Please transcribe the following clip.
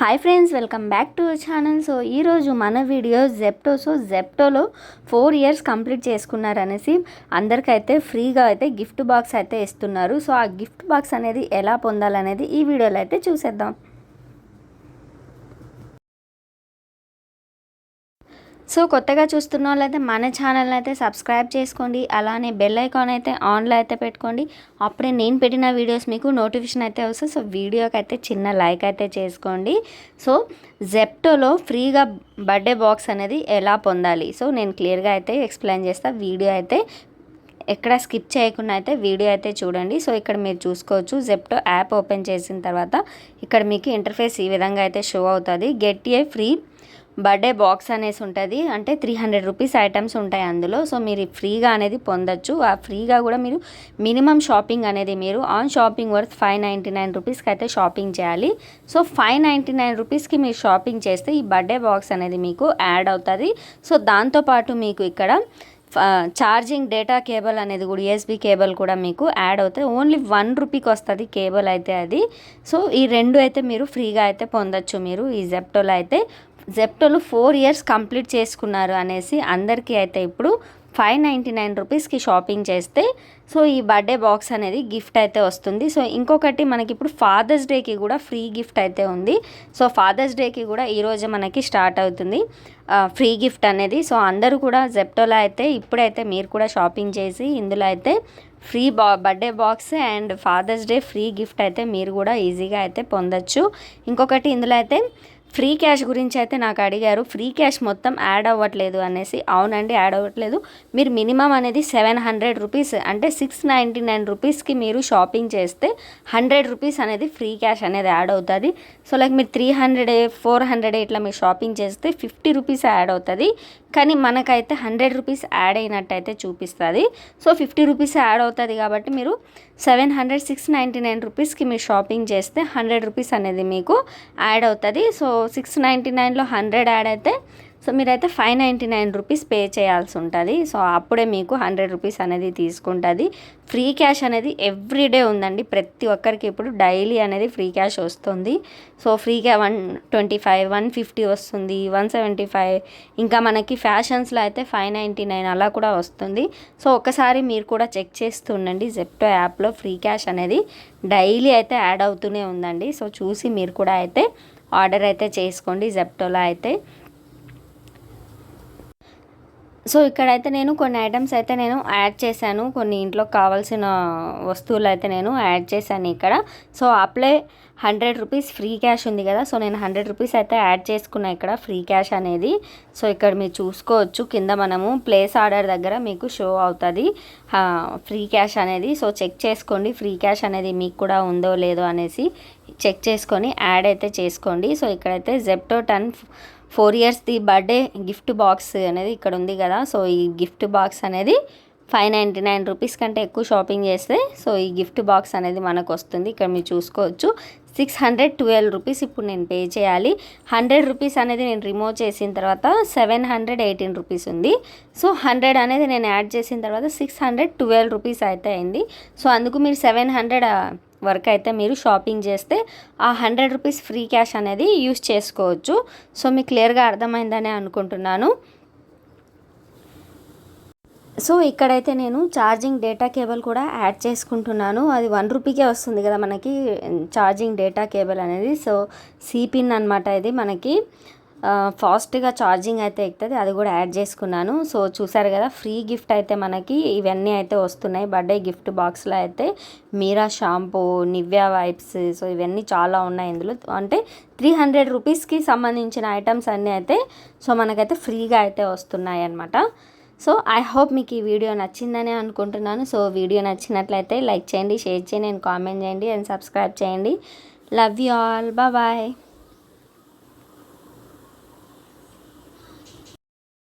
Hi friends, welcome back to our channel. So ఈరోజు మన video Zepto. So జెప్టోలో 4 years complete చేసుకున్నారనేసి అందరికైతే ఫ్రీగా అయితే గిఫ్ట్ బాక్స్ అయితే ఇస్తున్నారు. సో ఆ గిఫ్ట్ బాక్స్ అనేది ఎలా పొందాలనేది ఈ వీడియోలో అయితే చూసేద్దాం. సో కొత్తగా చూస్తున్న వాళ్ళైతే మన ఛానల్ని అయితే సబ్స్క్రైబ్ చేసుకోండి. అలానే బెల్ ఐకాన్ అయితే ఆన్లో అయితే పెట్టుకోండి. అప్పుడే నేను పెట్టిన వీడియోస్ మీకు నోటిఫికేషన్ అయితే వస్తుంది. సో వీడియోకి అయితే చిన్న లైక్ అయితే చేసుకోండి. సో జెప్టోలో ఫ్రీగా బర్త్డే బాక్స్ అనేది ఎలా పొందాలి, సో నేను క్లియర్గా అయితే ఎక్స్ప్లెయిన్ చేస్తాను. వీడియో అయితే ఎక్కడ స్కిప్ చేయకుండా అయితే వీడియో అయితే చూడండి. సో ఇక్కడ మీరు చూసుకోవచ్చు, జెప్టో యాప్ ఓపెన్ చేసిన తర్వాత ఇక్కడ మీకు ఇంటర్ఫేస్ ఈ విధంగా అయితే షో అవుతుంది. Get a free birthday box అనేసి ఉంటుంది. అంటే 300 రూపీస్ ఐటమ్స్ ఉంటాయి అందులో. సో మీరు ఫ్రీగా అనేది పొందొచ్చు. ఆ ఫ్రీగా కూడా మీరు మినిమం షాపింగ్ అనేది మీరు ఆన్ షాపింగ్ వర్త్ 599 రూపీస్కి అయితే షాపింగ్ చేయాలి. సో 599 రూపీస్కి మీరు షాపింగ్ చేస్తే ఈ బర్త్డే బాక్స్ అనేది మీకు యాడ్ అవుతుంది. సో దాంతోపాటు మీకు ఇక్కడ ఛార్జింగ్ డేటా కేబుల్ అనేది కూడా USB కేబుల్ కూడా మీకు యాడ్ అవుతుంది. ఓన్లీ 1 రూపీకి వస్తుంది కేబుల్ అయితే అది. సో ఈ రెండు అయితే మీరు ఫ్రీగా అయితే పొందొచ్చు మీరు ఈ జెప్టోలో అయితే. జెప్టోలో 4 ఇయర్స్ కంప్లీట్ చేసుకున్నారు అనేసి అందరికీ అయితే ఇప్పుడు 599 రూపీస్కి షాపింగ్ చేస్తే సో ఈ బర్త్డే బాక్స్ అనేది గిఫ్ట్ అయితే వస్తుంది. సో ఇంకొకటి మనకి ఇప్పుడు ఫాదర్స్ డేకి కూడా ఫ్రీ గిఫ్ట్ అయితే ఉంది. సో ఫాదర్స్ డేకి కూడా ఈరోజు మనకి స్టార్ట్ అవుతుంది ఫ్రీ గిఫ్ట్ అనేది. సో అందరూ కూడా జెప్టోలో అయితే ఇప్పుడైతే మీరు కూడా షాపింగ్ చేసి ఇందులో అయితే free birthday box and father's day free gift అయితే మీరు కూడా ఈజీగా అయితే పొందొచ్చు. ఇంకొకటి ఇందులో అయితే ఫ్రీ క్యాష్ గురించి అయితే నాకు అడిగారు, ఫ్రీ క్యాష్ మొత్తం యాడ్ అవ్వట్లేదు అనేసి. అవునండి, యాడ్ అవ్వట్లేదు. మీరు మినిమం అనేది 700 రూపీస్ అంటే 699 రూపీస్కి మీరు షాపింగ్ చేస్తే 100 రూపీస్ అనేది ఫ్రీ క్యాష్ అనేది యాడ్ అవుతుంది. సో లైక్ మీరు 300 400 ఇట్లా మీరు షాపింగ్ చేస్తే 50 రూపీస్ యాడ్ అవుతుంది. కానీ మనకైతే 100 రూపీస్ యాడ్ అయినట్టు అయితే చూపిస్తుంది. సో 50 రూపీస్ యాడ్ అవుతుంది కాబట్టి మీరు 699 రూపీస్కి మీరు షాపింగ్ చేస్తే 100 రూపీస్ అనేది మీకు యాడ్ అవుతుంది. సో 699లో 100 యాడ్ అయితే సో మీరైతే 599 రూపీస్ పే చేయాల్సి ఉంటుంది. సో అప్పుడే మీకు 100 రూపీస్ అనేది తీసుకుంటుంది. ఫ్రీ క్యాష్ అనేది ఎవ్రీడే ఉందండి ప్రతి ఒక్కరికి. ఇప్పుడు డైలీ అనేది ఫ్రీ క్యాష్ వస్తుంది. సో ఫ్రీగా 125 150 వస్తుంది, 175, ఇంకా మనకి ఫ్యాషన్స్లో అయితే 599 అలా కూడా వస్తుంది. సో ఒకసారి మీరు కూడా చెక్ చేస్తూ ఉండండి. జెప్టో యాప్లో ఫ్రీ క్యాష్ అనేది డైలీ అయితే యాడ్ అవుతూనే ఉందండి. సో చూసి మీరు కూడా అయితే ఆర్డర్ అయితే చేసుకోండి జెప్టోలో అయితే. సో ఇక్కడైతే నేను కొన్ని ఐటమ్స్ అయితే నేను యాడ్ చేశాను. కొన్ని ఇంట్లో కావాల్సిన వస్తువులు అయితే నేను యాడ్ చేశాను ఇక్కడ. So apply 100 rupees free cash ఉంది కదా. సో నేను 100 రూపీస్ అయితే యాడ్ చేసుకున్నా ఇక్కడ ఫ్రీ క్యాష్ అనేది. సో ఇక్కడ మీరు చూసుకోవచ్చు, కింద మనము ప్లేస్ ఆర్డర్ దగ్గర మీకు షో అవుతుంది ఫ్రీ క్యాష్ అనేది. సో చెక్ చేసుకోండి ఫ్రీ క్యాష్ అనేది మీకు కూడా ఉందో లేదో అనేసి చెక్ చేసుకొని యాడ్ అయితే చేసుకోండి. సో ఇక్కడైతే జెప్టో 4 ఇయర్స్ది బర్త్డే గిఫ్ట్ బాక్స్ అనేది ఇక్కడ ఉంది కదా. సో ఈ గిఫ్ట్ బాక్స్ అనేది 599 రూపీస్ కంటే ఎక్కువ షాపింగ్ చేస్తే సో ఈ గిఫ్ట్ బాక్స్ అనేది మనకు వస్తుంది. ఇక్కడ మీరు చూసుకోవచ్చు 612 రూపీస్ ఇప్పుడు నేను పే చేయాలి. 100 రూపీస్ అనేది నేను రిమూవ్ చేసిన తర్వాత 718 రూపీస్ ఉంది. సో 100 అనేది నేను యాడ్ చేసిన తర్వాత 612 రూపీస్ అయితే అయింది. సో అందుకు మీరు 700 వరకు అయితే మీరు షాపింగ్ చేస్తే ఆ 100 రూపీస్ ఫ్రీ క్యాష్ అనేది యూస్ చేసుకోవచ్చు. సో మీకు క్లియర్గా అర్థమైందని అనుకుంటున్నాను. సో ఇక్కడైతే నేను ఛార్జింగ్ డేటా కేబుల్ కూడా యాడ్ చేసుకుంటున్నాను. అది 1 రూపీకే వస్తుంది కదా మనకి ఛార్జింగ్ డేటా కేబుల్ అనేది. సో సిపిన్ అనమాట ఇది మనకి ఫాస్ట్గా ఛార్జింగ్ అయితే ఎక్కుతుంది. అది కూడా యాడ్ చేసుకున్నాను. సో చూసారు కదా ఫ్రీ గిఫ్ట్ అయితే మనకి ఇవన్నీ అయితే వస్తున్నాయి బర్త్డే గిఫ్ట్ బాక్స్లో అయితే. మీరా షాంపూ, నివ్యా వైప్స్, సో ఇవన్నీ చాలా ఉన్నాయి ఇందులో. అంటే 300 రూపీస్కి సంబంధించిన ఐటమ్స్ అన్నీ అయితే సో మనకైతే ఫ్రీగా అయితే వస్తున్నాయి అన్నమాట. సో ఐ హోప్ మీకు ఈ వీడియో నచ్చిందని అనుకుంటున్నాను. సో వీడియో నచ్చినట్లయితే లైక్ చేయండి, షేర్ చేయండి అండ్ కామెంట్ చేయండి అండ్ సబ్స్క్రైబ్ చేయండి. Love you all, bye.